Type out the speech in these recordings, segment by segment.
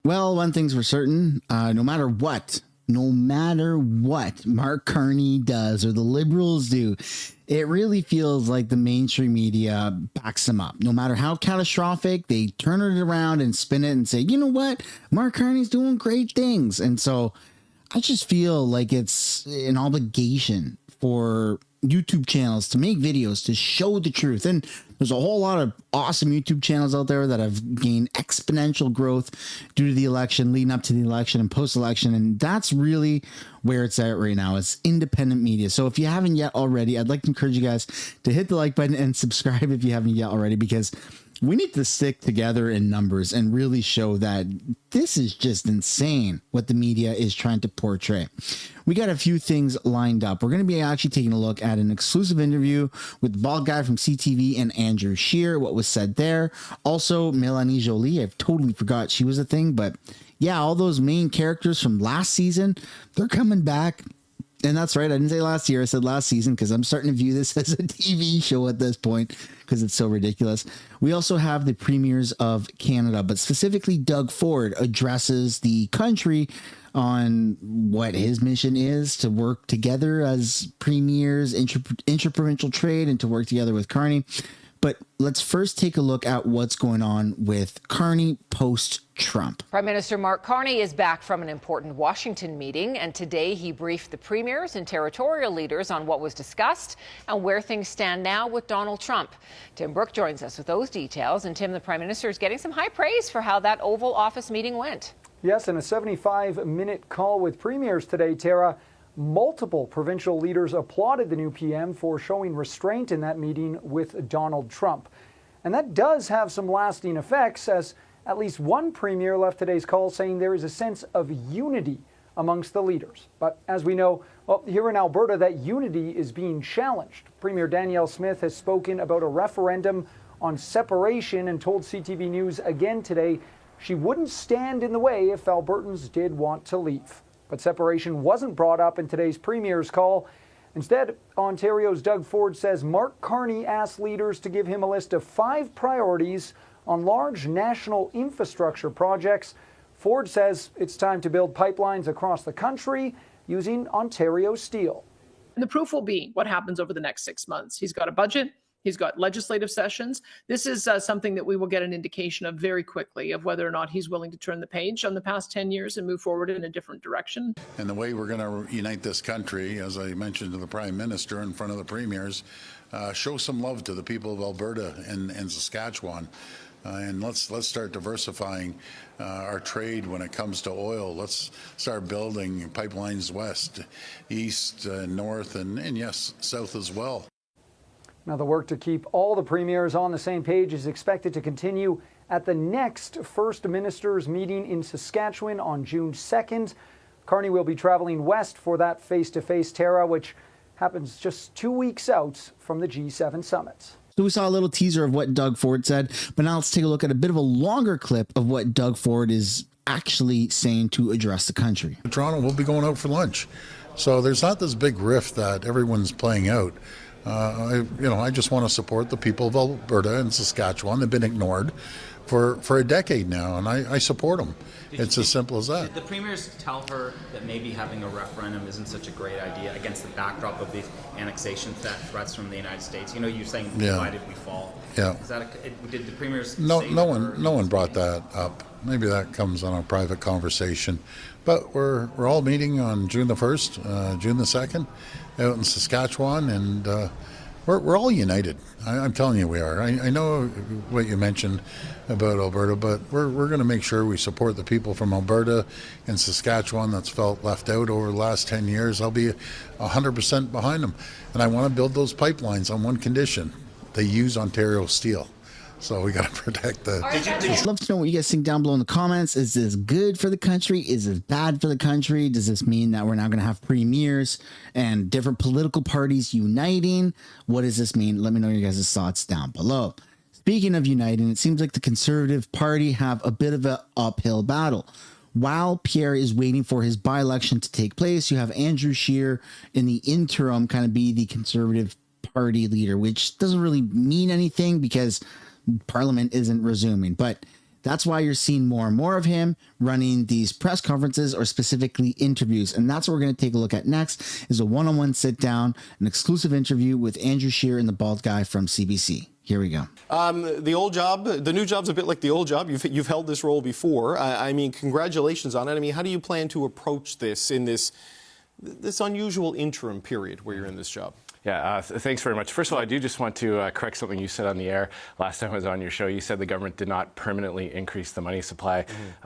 Well, one thing's for certain, no matter what Mark Carney does or the Liberals do, it really feels like the mainstream media backs them up. No matter how catastrophic, they turn it around and spin it and say, you know what? Mark Carney's doing great things. And so I just feel like it's an obligation for YouTube channels to make videos to show the truth. And there's a whole lot of awesome YouTube channels out there that have gained exponential growth due to the election, leading up to the election and post-election. And that's really where it's at right now. It's independent media. So if you haven't yet already, I'd like to encourage you guys to hit the like button and subscribe if you haven't yet already, because we need to stick together in numbers and really show that this is just insane what the media is trying to portray. We got a few things lined up. We're going to be actually taking a look at an exclusive interview with the bald guy from CTV and Andrew Scheer, what was said there. Also, Mélanie Joly. I totally forgot she was a thing, but yeah, all those main characters from last season, they're coming back. And that's right. I didn't say last year. I said last season because I'm starting to view this as a TV show at this point because it's so ridiculous. We also have the premiers of Canada, but specifically Doug Ford addresses the country on what his mission is to work together as premiers, interprovincial trade, and to work together with Carney. But let's first take a look at what's going on with Carney post-Trump. Prime Minister Mark Carney is back from an important Washington meeting, and today he briefed the premiers and territorial leaders on what was discussed and where things stand now with Donald Trump. Tim Brooke joins us with those details. And Tim, the Prime Minister is getting some high praise for how that Oval Office meeting went. Yes, in a 75-minute call with premiers today, Tara, multiple provincial leaders applauded the new PM for showing restraint in that meeting with Donald Trump. And that does have some lasting effects, as at least one premier left today's call saying there is a sense of unity amongst the leaders. But as we know, well, here in Alberta, that unity is being challenged. Premier Danielle Smith has spoken about a referendum on separation and told CTV News again today she wouldn't stand in the way if Albertans did want to leave. But separation wasn't brought up in today's premier's call. Instead, Ontario's Doug Ford says Mark Carney asked leaders to give him a list of 5 priorities on large national infrastructure projects. Ford says it's time to build pipelines across the country using Ontario steel. And the proof will be what happens over the next 6 months. He's got a budget. He's got legislative sessions. This is something that we will get an indication of very quickly of whether or not he's willing to turn the page on the past 10 years and move forward in a different direction. And the way we're going to unite this country, as I mentioned to the Prime Minister in front of the premiers, show some love to the people of Alberta and Saskatchewan. And let's start diversifying our trade when it comes to oil. Let's start building pipelines west, east, north, and yes, south as well. Now, the work to keep all the premiers on the same page is expected to continue at the next First Ministers meeting in Saskatchewan on June 2nd. Carney will be traveling west for that face-to-face, Tara, which happens just 2 weeks out from the G7 summit. So we saw a little teaser of what Doug Ford said, but now let's take a look at a bit of a longer clip of what Doug Ford is actually saying to address the country. Toronto will be going out for lunch. So there's not this big rift that everyone's playing out. I just want to support the people of Alberta and Saskatchewan. They've been ignored for a decade now, and I support them. It's as simple as that. Did the premiers tell her that maybe having a referendum isn't such a great idea against the backdrop of these annexation threats from the United States? You know, you're saying divided we fall. Yeah. Did the premiers? No one brought that up. Maybe that comes on a private conversation. But we're all meeting on June the 1st, June the 2nd, out in Saskatchewan, and we're all united. I'm telling you we are. I know what you mentioned about Alberta, but we're going to make sure we support the people from Alberta and Saskatchewan that's felt left out over the last 10 years. I'll be 100% behind them. And I want to build those pipelines on one condition. They use Ontario steel. So we got to protect that. I'd love to know what you guys think down below in the comments. Is this good for the country? Is this bad for the country? Does this mean that we're now going to have premiers and different political parties uniting? What does this mean? Let me know your guys' thoughts down below. Speaking of uniting, it seems like the Conservative Party have a bit of an uphill battle. While Pierre is waiting for his by-election to take place, you have Andrew Scheer in the interim kind of be the Conservative Party leader, which doesn't really mean anything because Parliament isn't resuming. But That's why you're seeing more and more of him running these press conferences or specifically interviews. And that's what we're going to take a look at next is a one-on-one sit down, an exclusive interview with Andrew Scheer and the bald guy from CBC. Here we go. The old job, the new job's a bit like the old job. You've held this role before. I mean, congratulations on it. I mean, how do you plan to approach this in this unusual interim period where you're in this job? Yeah, thanks very much. First of all, I do just want to correct something you said on the air last time I was on your show. You said the government did not permanently increase the money supply.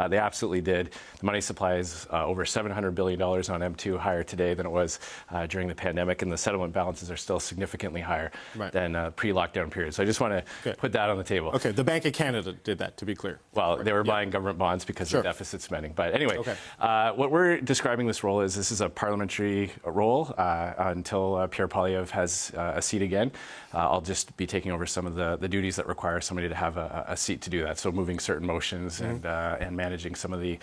They absolutely did. The money supply is over $700 billion on M2, higher today than it was during the pandemic, and the settlement balances are still significantly higher than pre-lockdown period. So I just want to put that on the table. Okay, the Bank of Canada did that, to be clear. Well, they were buying government bonds because of deficit spending. But anyway, what we're describing this role is this is a parliamentary role until Pierre Poilievre has a seat again. I'll just be taking over some of the duties that require somebody to have a seat to do that. So moving certain motions and managing some of the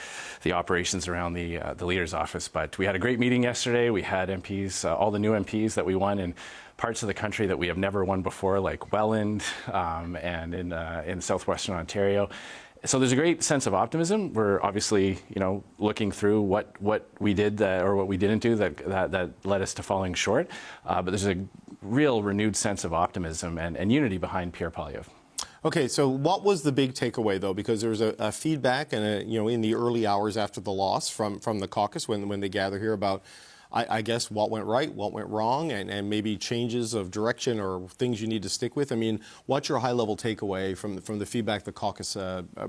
operations around the leader's office. But we had a great meeting yesterday. We had MPs, all the new MPs that we won in parts of the country that we have never won before, like Welland and in southwestern Ontario. So there's a great sense of optimism. We're obviously, looking through what we did or what we didn't do that led us to falling short. But there's a real renewed sense of optimism and unity behind Pierre Poilievre. Okay, so what was the big takeaway, though? Because there was a feedback, and in the early hours after the loss from the caucus when they gather here about, I guess, what went right, what went wrong, and maybe changes of direction or things you need to stick with. I mean, what's your high-level takeaway from the feedback the caucus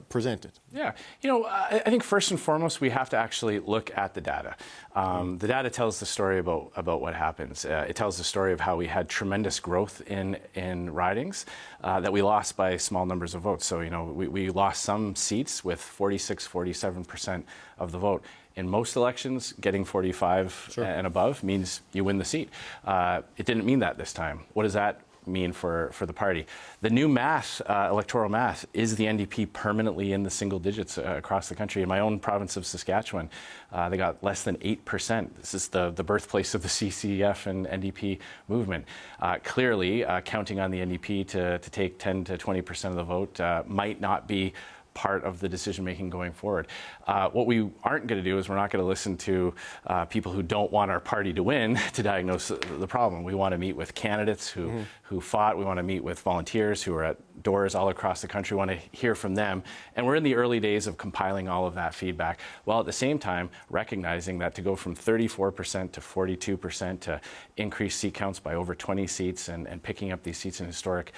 presented? Yeah, I think first and foremost, we have to actually look at the data. The data tells the story about what happens. It tells the story of how we had tremendous growth in ridings that we lost by small numbers of votes. So, we lost some seats with 46, 47% of the vote. In most elections, getting 45 and above means you win the seat. It didn't mean that this time. What does that mean for the party? The new math, electoral math, is the NDP permanently in the single digits across the country. In my own province of Saskatchewan, they got less than 8%. This is the birthplace of the CCF and NDP movement. Clearly, counting on the NDP to take 10 to 20% of the vote might not be part of the decision-making going forward. What we aren't going to do is we're not going to listen to people who don't want our party to win to diagnose the problem. We want to meet with candidates who fought. We want to meet with volunteers who are at doors all across the country. We want to hear from them. And we're in the early days of compiling all of that feedback, while at the same time recognizing that to go from 34% to 42% to increase seat counts by over 20 seats and picking up these seats in historic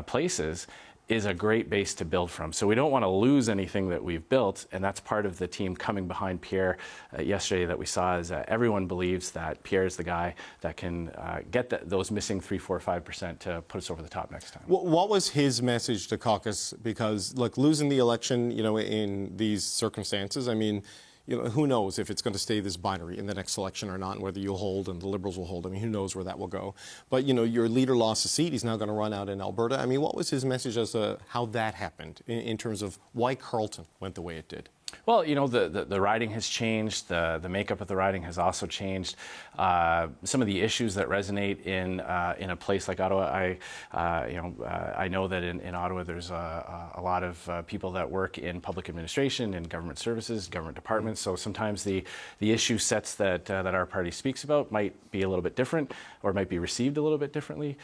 places is a great base to build from. So we don't want to lose anything that we've built, and that's part of the team coming behind Pierre yesterday that we saw is that everyone believes that Pierre is the guy that can get those missing 3, 4, 5% to put us over the top next time. What was his message to caucus? Because, look, losing the election, in these circumstances, I mean, who knows if it's going to stay this binary in the next election or not, and whether you'll hold and the Liberals will hold. I mean, who knows where that will go. But, your leader lost a seat. He's now going to run out in Alberta. I mean, what was his message as to how that happened in terms of why Carleton went the way it did? Well, the riding has changed. The makeup of the riding has also changed. Some of the issues that resonate in a place like Ottawa, I know that in Ottawa there's a lot of people that work in public administration, in government services, government departments. So sometimes the issue sets that our party speaks about might be a little bit different, or might be received a little bit differently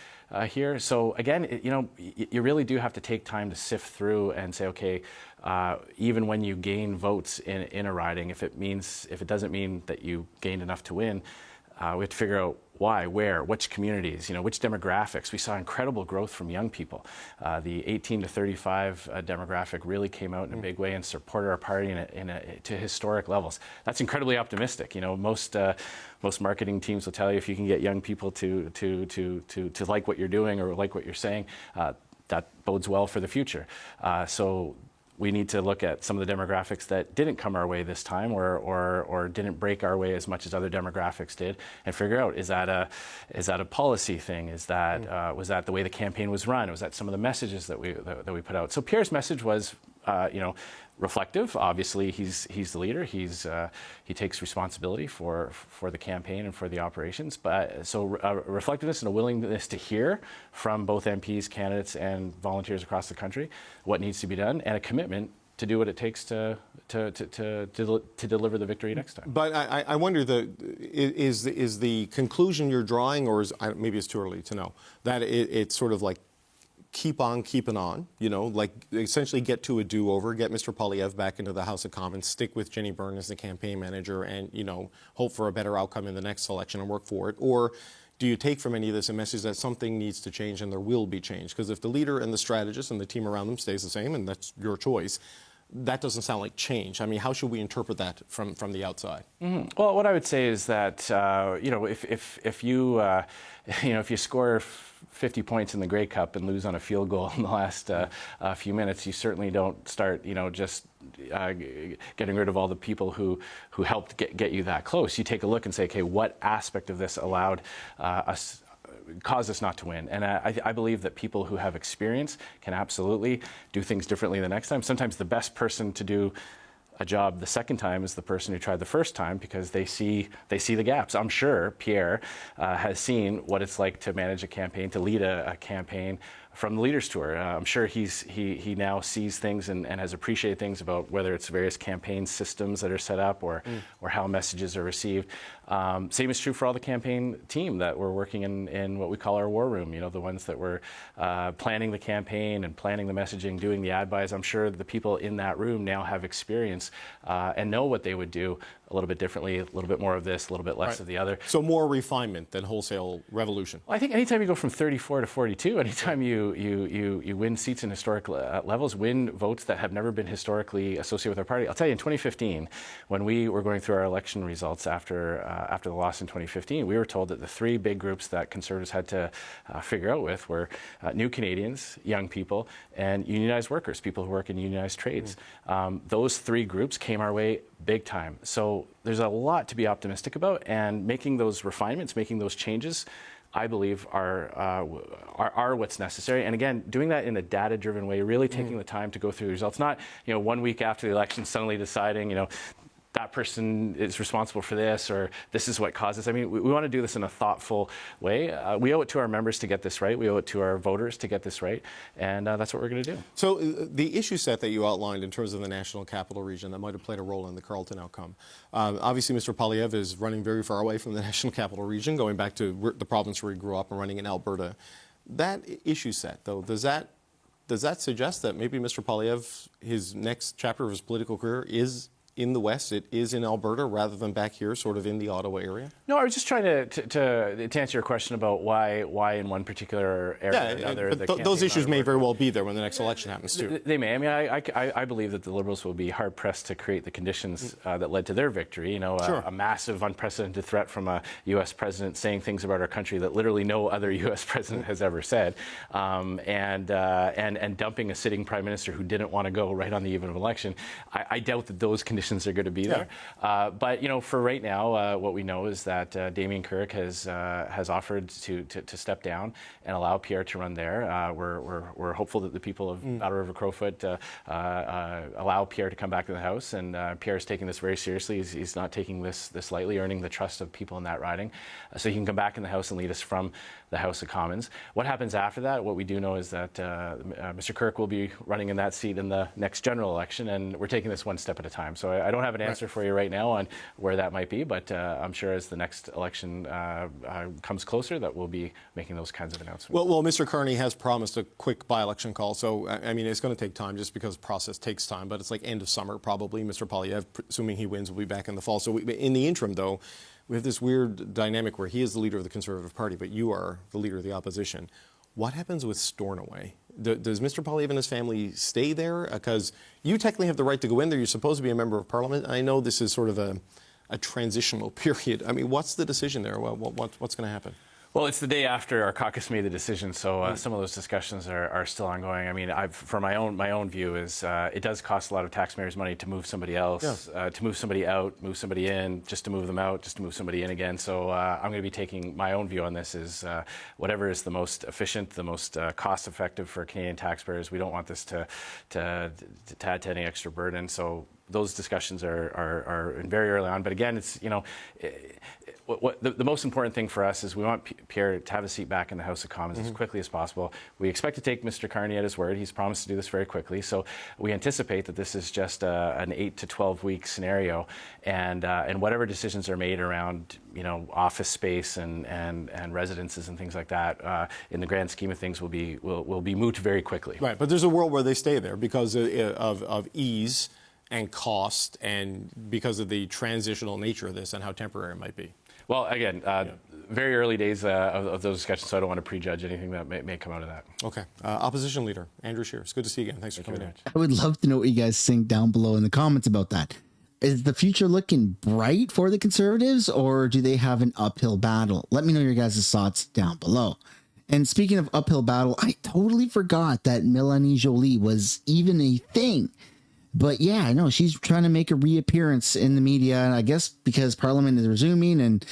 here. So again, you really do have to take time to sift through and say, okay, even when you gain votes in a riding, if it doesn't mean that you gained enough to win, we have to figure out why, where, which communities, which demographics. We saw incredible growth from young people. The 18 to 35 demographic really came out in a big way and supported our party to historic levels. That's incredibly optimistic. Most marketing teams will tell you if you can get young people to like what you're doing or like what you're saying, that bodes well for the future. So we need to look at some of the demographics that didn't come our way this time or didn't break our way as much as other demographics did, and figure out, is that a policy thing? Was that the way the campaign was run? Was that some of the messages that we put out? So Pierre's message was reflective. Obviously, he's the leader. He takes responsibility for the campaign and for the operations. But so reflectiveness and a willingness to hear from both MPs, candidates, and volunteers across the country what needs to be done, and a commitment to do what it takes to deliver the victory next time. But I wonder, is the conclusion you're drawing, or maybe it's too early to know, that it's sort of like keep on keeping on, like essentially get to a do-over, get Mr. Poilievre back into the House of Commons, stick with Jenny Byrne as the campaign manager, and hope for a better outcome in the next election and work for it? Or do you take from any of this a message that something needs to change and there will be change? Because if the leader and the strategist and the team around them stays the same, and that's your choice, that doesn't sound like change. I mean, how should we interpret that from the outside? Mm-hmm. Well, what I would say is that if you score 50 points in the Grey Cup and lose on a field goal in the last few minutes, you certainly don't start just getting rid of all the people who helped get you that close. You take a look and say, okay, what aspect of this caused us not to win? And I believe that people who have experience can absolutely do things differently the next time. Sometimes the best person to do a job the second time is the person who tried the first time, because they see the gaps. I'm sure Pierre has seen what it's like to manage a campaign, to lead a campaign from the Leaders Tour. I'm sure he now sees things and has appreciated things about whether it's various campaign systems that are set up or how messages are received. Same is true for all the campaign team that were working in what we call our war room, the ones that were planning the campaign and planning the messaging, doing the ad buys. I'm sure the people in that room now have experience and know what they would do a little bit differently, a little bit more of this, a little bit less of the other. So more refinement than wholesale revolution. Well, I think anytime you go from 34 to 42, anytime you win seats in historic levels, win votes that have never been historically associated with our party. I'll tell you, in 2015, when we were going through our election results after the loss in 2015, we were told that the three big groups that Conservatives had to figure out with were New Canadians, young people, and unionized workers, people who work in unionized trades. Those three groups came our way big time. So there's a lot to be optimistic about, and making those refinements, making those changes, I believe are what's necessary. And again, doing that in a data-driven way, really taking the time to go through the results, not 1 week after the election suddenly deciding that person is responsible for this, or this is what caused this. I mean, we want to do this in a thoughtful way. We owe it to our members to get this right. We owe it to our voters to get this right. And that's what we're going to do. So the issue set that you outlined in terms of the National Capital Region that might have played a role in the Carleton outcome. Obviously, Mr. Poilievre is running very far away from the National Capital Region, going back to the province where he grew up and running in Alberta. That issue set, though, does that suggest that maybe Mr. Poilievre, his next chapter of his political career is in the West, it is in Alberta rather than back here, sort of in the Ottawa area? No, I was just trying to answer your question about why in one particular area or another. But those issues may very well be there when the next election happens too. They may. I mean, I believe that the Liberals will be hard pressed to create the conditions that led to their victory. A massive, unprecedented threat from a U.S. president saying things about our country that literally no other U.S. president has ever said, and dumping a sitting prime minister who didn't want to go right on the eve of an election. I doubt that those conditions are going to be there. But for right now, what we know is that Damien Carrick has offered to step down and allow Pierre to run there. We're hopeful that the people of Battle River Crowfoot allow Pierre to come back to the House, and Pierre is taking this very seriously. He's not taking this lightly, earning the trust of people in that riding, so he can come back in the House and lead us from the House of Commons. What happens after that? What we do know is that Mr. Kirk will be running in that seat in the next general election, and we're taking this one step at a time. So I don't have an answer for you right now on where that might be, but I'm sure as the next election comes closer that we'll be making those kinds of announcements. Well, Mr. Carney has promised a quick by-election call, so I mean, it's going to take time just because the process takes time, but it's like end of summer probably. Mr. Poilievre, assuming he wins, will be back in the fall. So in the interim, though, we have this weird dynamic where he is the leader of the Conservative Party, but you are the leader of the opposition. What happens with Stornoway? Does Mr. Poilievre and his family stay there? Because you technically have the right to go in there. You're supposed to be a member of Parliament. I know this is sort of a transitional period. I mean, what's the decision there? What's going to happen? Well, it's the day after our caucus made the decision, so some of those discussions are still ongoing. I mean, for my own view is it does cost a lot of taxpayers' money to move somebody else, to move somebody out, move somebody in, just to move them out, just to move somebody in again. So I'm going to be taking my own view on this is whatever is the most efficient, the most cost-effective for Canadian taxpayers. We don't want this to add to any extra burden. So those discussions are very early on. But again, it's, the most important thing for us is we want Pierre to have a seat back in the House of Commons as quickly as possible. We expect to take Mr. Carney at his word. He's promised to do this very quickly. So we anticipate that this is just an 8 to 12 week scenario, and whatever decisions are made around office space and residences and things like that, in the grand scheme of things, will be moved very quickly. Right, but there's a world where they stay there because of ease and cost, and because of the transitional nature of this and how temporary it might be. Well, again, very early days of those discussions, so I don't want to prejudge anything that may come out of that. Okay. Opposition Leader, Andrew Scheer. It's good to see you again. Thanks for coming in. I would love to know what you guys think down below in the comments about that. Is the future looking bright for the Conservatives, or do they have an uphill battle? Let me know your guys' thoughts down below. And speaking of uphill battle, I totally forgot that Mélanie Joly was even a thing. But yeah, I know she's trying to make a reappearance in the media, and I guess because Parliament is resuming and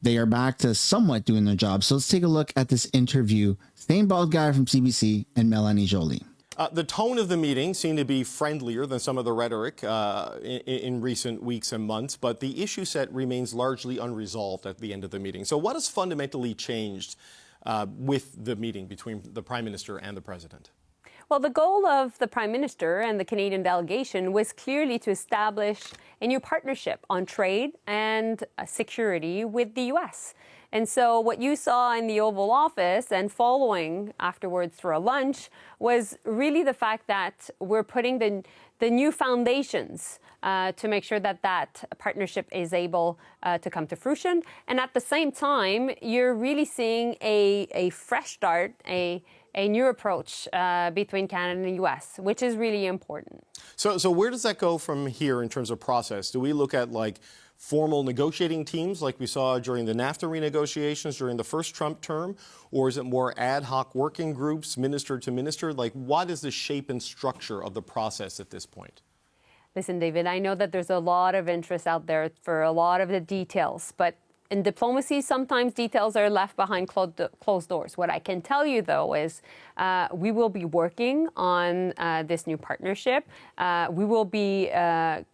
they are back to somewhat doing their job. So let's take a look at this interview. Same bald guy from CBC and Mélanie Joly. The tone of the meeting seemed to be friendlier than some of the rhetoric in recent weeks and months, but the issue set remains largely unresolved at the end of the meeting. So what has fundamentally changed with the meeting between the Prime Minister and the President? Well, the goal of the Prime Minister and the Canadian delegation was clearly to establish a new partnership on trade and security with the U.S. And so what you saw in the Oval Office and following afterwards for a lunch was really the fact that we're putting the new foundations to make sure that that partnership is able to come to fruition. And at the same time, you're really seeing a fresh start, a new approach between Canada and the U.S., which is really important. So where does that go from here in terms of process? Do we look at formal negotiating teams like we saw during the NAFTA renegotiations during the first Trump term? Or is it more ad hoc working groups, minister to minister? What is the shape and structure of the process at this point? Listen, David, I know that there's a lot of interest out there for a lot of the details, but in diplomacy, sometimes details are left behind closed doors. What I can tell you, though, is we will be working on this new partnership. We will be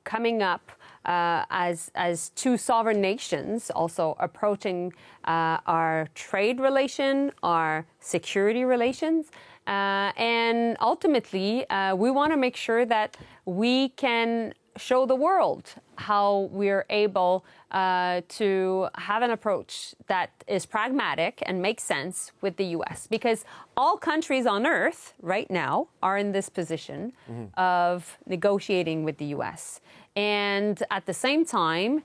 coming up as two sovereign nations, also approaching our trade relation, our security relations. And ultimately, we want to make sure that we can show the world how we're able to have an approach that is pragmatic and makes sense with the U.S. Because all countries on earth right now are in this position of negotiating with the U.S. And at the same time,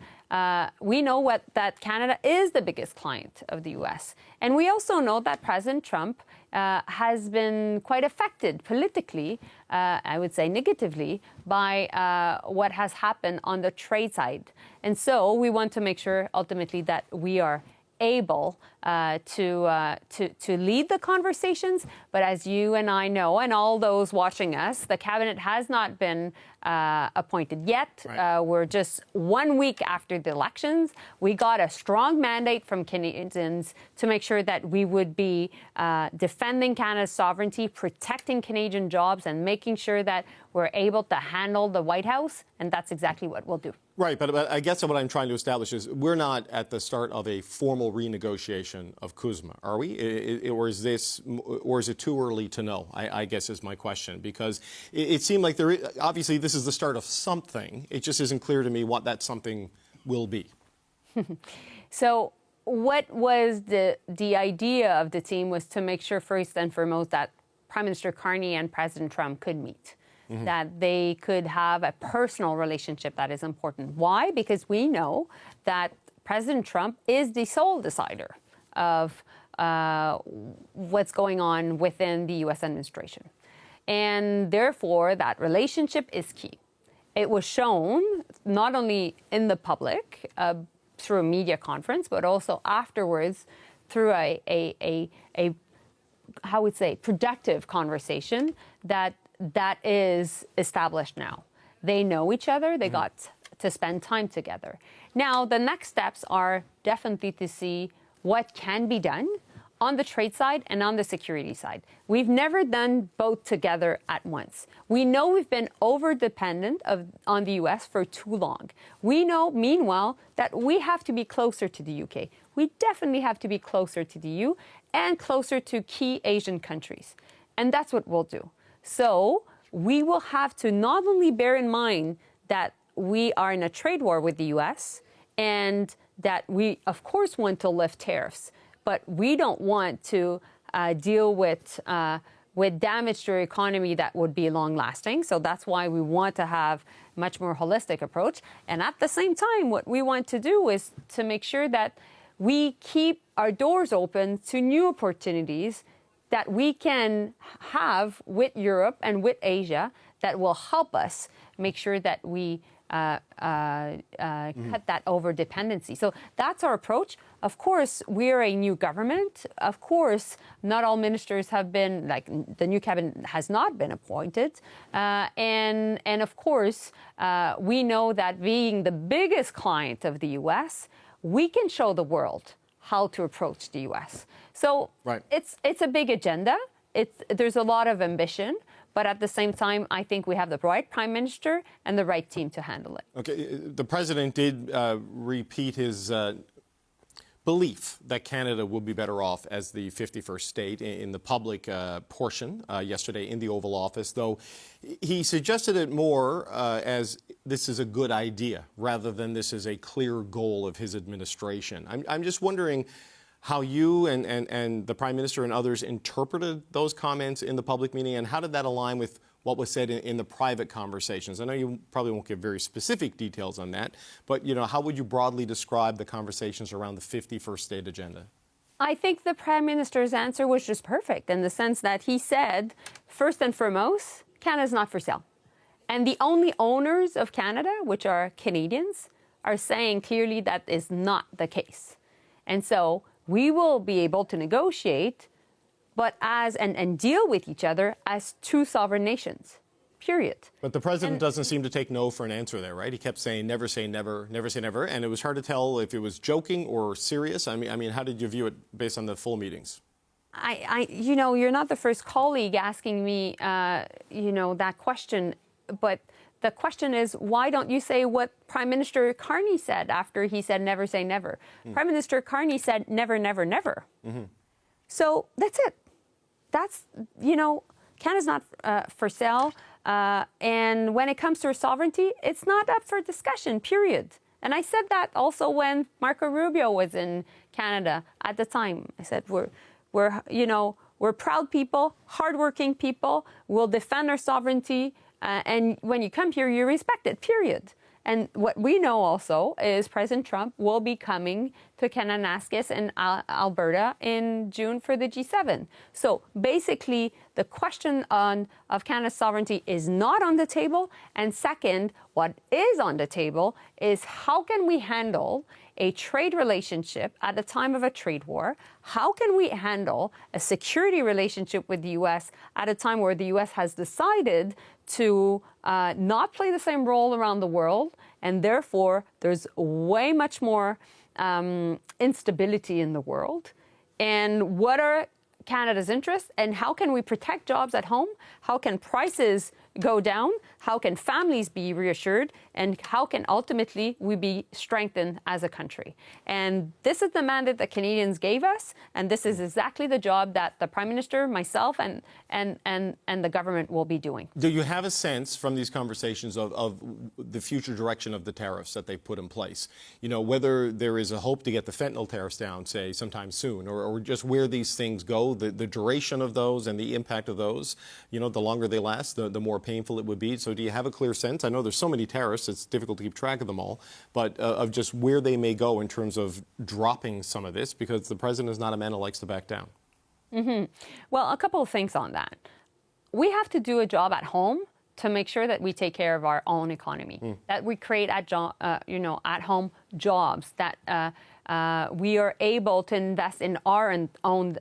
we know that Canada is the biggest client of the U.S. And we also know that President Trump has been quite affected politically, I would say negatively, by what has happened on the trade side. And so we want to make sure ultimately that we are able to lead the conversations. But as you and I know, and all those watching us, the cabinet has not been appointed yet. Right. We're just 1 week after the elections. We got a strong mandate from Canadians to make sure that we would be defending Canada's sovereignty, protecting Canadian jobs, and making sure that we're able to handle the White House. And that's exactly what we'll do. Right, but I guess what I'm trying to establish is we're not at the start of a formal renegotiation of CUSMA, are we? Or is it too early to know? I guess is my question, because it seemed like obviously this is the start of something. It just isn't clear to me what that something will be. So what was the idea of the team was to make sure first and foremost that Prime Minister Carney and President Trump could meet. That they could have a personal relationship that is important. Why? Because we know that President Trump is the sole decider of what's going on within the U.S. administration. And therefore, that relationship is key. It was shown not only in the public through a media conference, but also afterwards through a how would say productive conversation that is established now. They know each other. They got to spend time together. Now, the next steps are definitely to see what can be done on the trade side and on the security side. We've never done both together at once. We know we've been over-dependent on the U.S. for too long. We know, meanwhile, that we have to be closer to the UK. We definitely have to be closer to the EU and closer to key Asian countries. And that's what we'll do. So we will have to not only bear in mind that we are in a trade war with the U.S. and that we, of course, want to lift tariffs, but we don't want to deal with damage to our economy that would be long-lasting. So that's why we want to have a much more holistic approach. And at the same time, what we want to do is to make sure that we keep our doors open to new opportunities that we can have with Europe and with Asia that will help us make sure that we cut that over-dependency. So that's our approach. Of course, we're a new government. Of course, not all ministers have been, like the new cabinet has not been appointed. And of course, we know that being the biggest client of the U.S., we can show the world how to approach the U.S. So it's a big agenda. There's a lot of ambition. But at the same time, I think we have the right prime minister and the right team to handle it. Okay, the president did repeat his belief that Canada will be better off as the 51st state in the public portion yesterday in the Oval Office, though he suggested it more as this is a good idea rather than this is a clear goal of his administration. I'm just wondering how you and the Prime Minister and others interpreted those comments in the public meeting, and how did that align with what was said in the private conversations? I know you probably won't give very specific details on that, but how would you broadly describe the conversations around the 51st state agenda? I think the Prime Minister's answer was just perfect in the sense that he said, first and foremost, Canada's not for sale. And the only owners of Canada, which are Canadians, are saying clearly that is not the case. And so we will be able to negotiate, but and deal with each other as two sovereign nations, period. But the president doesn't seem to take no for an answer there, right? He kept saying never say never, never say never, and it was hard to tell if it was joking or serious. I mean, how did you view it based on the full meetings? You're not the first colleague asking me, that question, but the question is, why don't you say what Prime Minister Carney said after he said never say never? Prime Minister Carney said never, never, never. So that's it. That's, Canada's not for sale. And when it comes to our sovereignty, it's not up for discussion, period. And I said that also when Marco Rubio was in Canada at the time. I said, we're proud people, hardworking people. We'll defend our sovereignty. And when you come here, you respect it, period. And what we know also is President Trump will be coming to Kananaskis in Alberta in June for the G7. So basically, the question of Canada's sovereignty is not on the table. And second, what is on the table is how can we handle a trade relationship at the time of a trade war? How can we handle a security relationship with the U.S. at a time where the U.S. has decided to not play the same role around the world, and therefore there's way much more instability in the world? And what are Canada's interests, and how can we protect jobs at home? How can prices go down? How can families be reassured? And how can ultimately we be strengthened as a country? And this is the mandate that Canadians gave us, and this is exactly the job that the Prime Minister, myself, and the government will be doing. Do you have a sense from these conversations of the future direction of the tariffs that they've put in place? Whether there is a hope to get the fentanyl tariffs down, say, sometime soon, or just where these things go, the duration of those and the impact of those, the longer they last, the more painful it would be. So do you have a clear sense? I know there's so many tariffs, it's difficult to keep track of them all, but of just where they may go in terms of dropping some of this, because the president is not a man who likes to back down. Well, a couple of things on that. We have to do a job at home to make sure that we take care of our own economy, that we create at home jobs, that we are able to invest in our own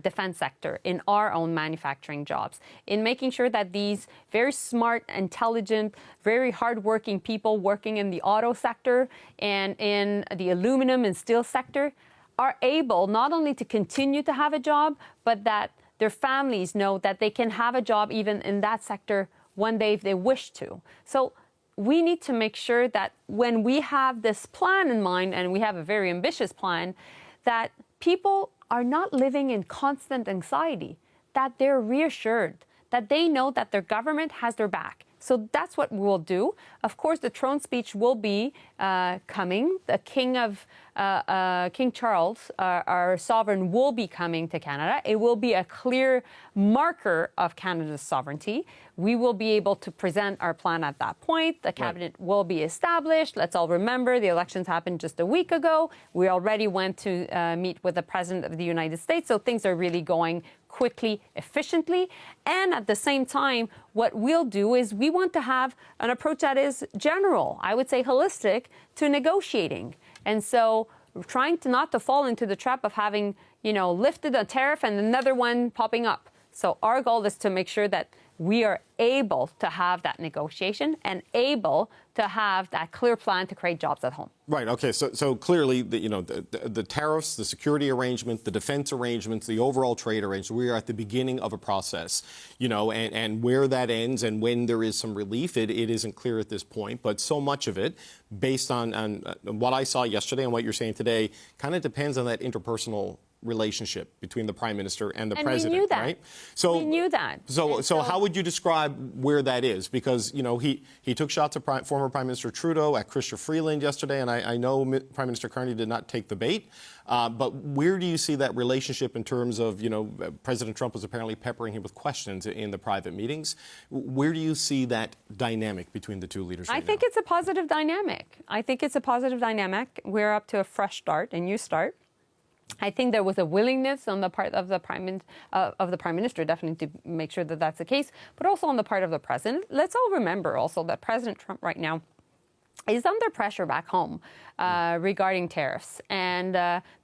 defense sector, in our own manufacturing jobs, in making sure that these very smart, intelligent, very hardworking people working in the auto sector and in the aluminum and steel sector are able not only to continue to have a job, but that their families know that they can have a job even in that sector one day if they wish to. So we need to make sure that when we have this plan in mind, and we have a very ambitious plan, that people are not living in constant anxiety, that they're reassured, that they know that their government has their back. So that's what we'll do. Of course, the throne speech will be coming. The King Charles, our sovereign, will be coming to Canada. It will be a clear marker of Canada's sovereignty. We will be able to present our plan at that point. The cabinet will be established. Let's all remember the elections happened just a week ago. We already went to meet with the President of the United States. So things are really going quickly, efficiently. And at the same time, what we'll do is we want to have an approach that is general, I would say holistic, to negotiating. And so trying to not to fall into the trap of having, lifted a tariff and another one popping up. So our goal is to make sure that we are able to have that negotiation and able to have that clear plan to create jobs at home. Right. Okay. So clearly, the tariffs, the security arrangement, the defense arrangements, the overall trade arrangement, we are at the beginning of a process, and where that ends and when there is some relief, it isn't clear at this point. But so much of it, based on what I saw yesterday and what you're saying today, kind of depends on that interpersonal relationship between the Prime Minister and the President, we knew that. right? So we knew that. So how would you describe where that is? Because, he took shots at former Prime Minister Trudeau, at Chrystia Freeland yesterday, and I know Prime Minister Carney did not take the bait. But where do you see that relationship in terms of, President Trump was apparently peppering him with questions in the private meetings. Where do you see that dynamic between the two leaders right I think it's a positive dynamic. We're up to a fresh start, a new start. I think there was a willingness on the part of the Prime Minister, definitely, to make sure that that's the case, but also on the part of the President. Let's all remember also that President Trump right now is under pressure back home regarding tariffs. And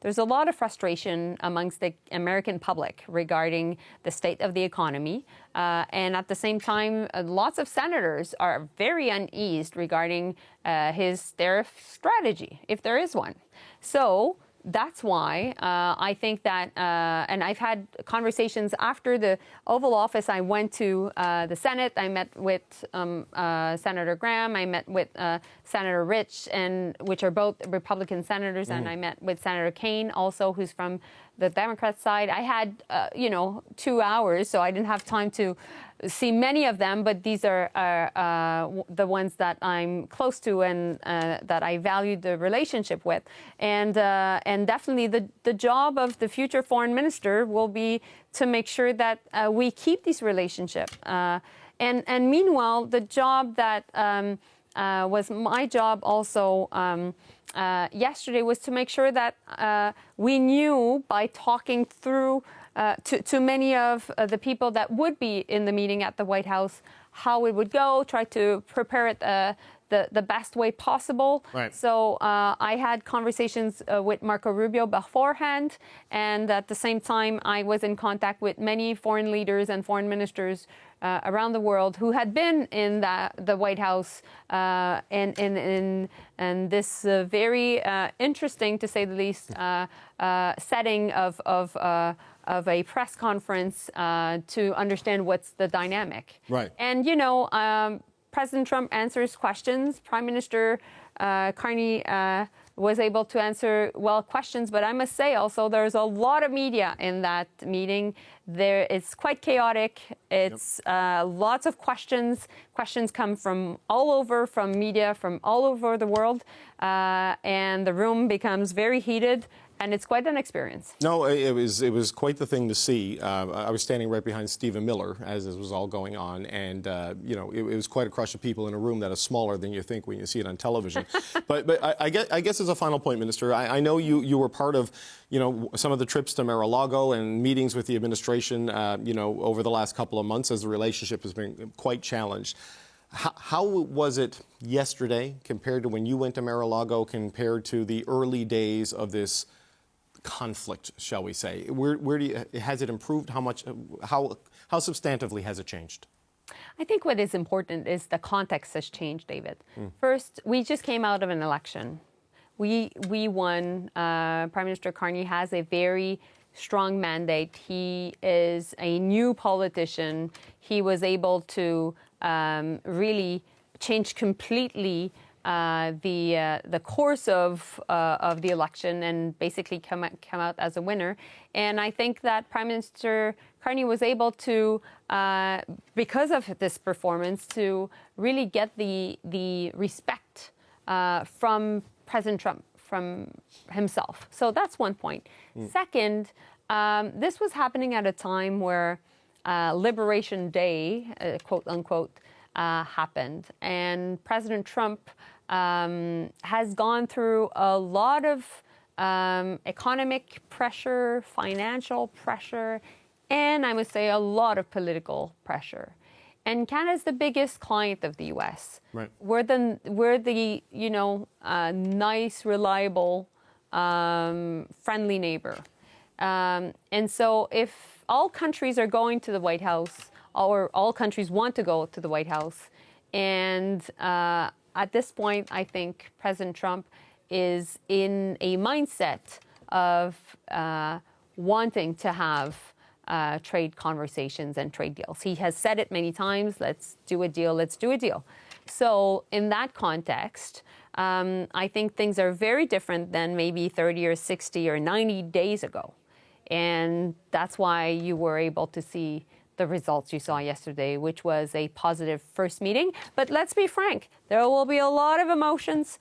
there's a lot of frustration amongst the American public regarding the state of the economy. And at the same time, lots of senators are very uneased regarding his tariff strategy, if there is one. So that's why I think that, and I've had conversations after the Oval Office. I went to the Senate. I met with Senator Graham. I met with Senator Rich, which are both Republican senators. And I met with Senator Kane, also, who's from the Democrat side. I had, 2 hours, so I didn't have time to see many of them, but these are the ones that I'm close to and that I value the relationship with. And definitely the job of the future foreign minister will be to make sure that we keep these relationships. And meanwhile, the job that was my job also yesterday was to make sure that we knew by talking through to many of the people that would be in the meeting at the White House, how it would go, try to prepare it the best way possible. Right. So I had conversations with Marco Rubio beforehand, and at the same time, I was in contact with many foreign leaders and foreign ministers around the world who had been in the White House and this very interesting, to say the least, setting of a press conference to understand what's the dynamic. Right. And, President Trump answers questions. Prime Minister Carney was able to answer questions, but I must say also there's a lot of media in that meeting. It's quite chaotic. It's lots of questions. Questions come from all over, from media from all over the world, and the room becomes very heated. And it's quite an experience. No, it was quite the thing to see. I was standing right behind Stephen Miller as this was all going on, and it was quite a crush of people in a room that is smaller than you think when you see it on television. but I guess as a final point, Minister, I know you were part of some of the trips to Mar-a-Lago and meetings with the administration. administration, over the last couple of months as the relationship has been quite challenged. How was it yesterday compared to when you went to Mar-a-Lago, compared to the early days of this conflict, shall we say? Has it improved? How substantively has it changed? I think what is important is the context has changed, David. First, we just came out of an election. We won. Prime Minister Carney has a very strong mandate. He is a new politician. He was able to really change completely the course of the election and basically come out as a winner. And I think that Prime Minister Carney was able to, because of this performance, to really get the respect from President Trump, from himself. So that's one point. Second, this was happening at a time where Liberation Day, quote unquote, happened. And President Trump has gone through a lot of economic pressure, financial pressure, and I must say a lot of political pressure. And Canada's the biggest client of the U.S. Right. We're the nice, reliable, friendly neighbor. And so if all countries are going to the White House, or all countries want to go to the White House, and at this point, I think President Trump is in a mindset of wanting to have trade conversations and trade deals. He has said it many times, let's do a deal, let's do a deal. So in that context, I think things are very different than maybe 30 or 60 or 90 days ago. And that's why you were able to see the results you saw yesterday, which was a positive first meeting. But let's be frank, there will be a lot of emotions.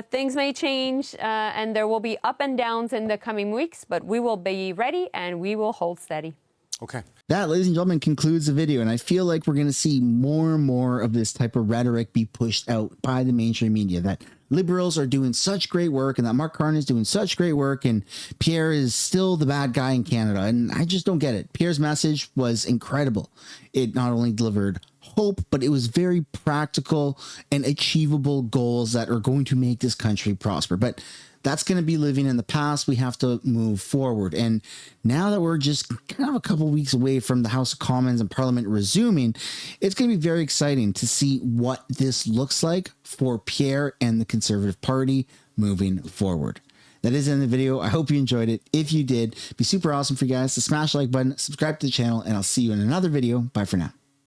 Things may change, and there will be up and downs in the coming weeks, but we will be ready and we will hold steady. Okay. That, ladies and gentlemen, concludes the video. And I feel like we're going to see more and more of this type of rhetoric be pushed out by the mainstream media, that Liberals are doing such great work and that Mark Carney is doing such great work and Pierre is still the bad guy in Canada. And I just don't get it. Pierre's message was incredible. It not only delivered hope, but it was very practical and achievable goals that are going to make this country prosper. But that's going to be living in the past. We have to move forward. And now that we're just kind of a couple of weeks away from the House of Commons and Parliament resuming, it's going to be very exciting to see what this looks like for Pierre and the Conservative Party moving forward. That is in the video. I hope you enjoyed it. If you did, it'd be super awesome for you guys to smash the like button, subscribe to the channel, and I'll see you in another video. Bye for now.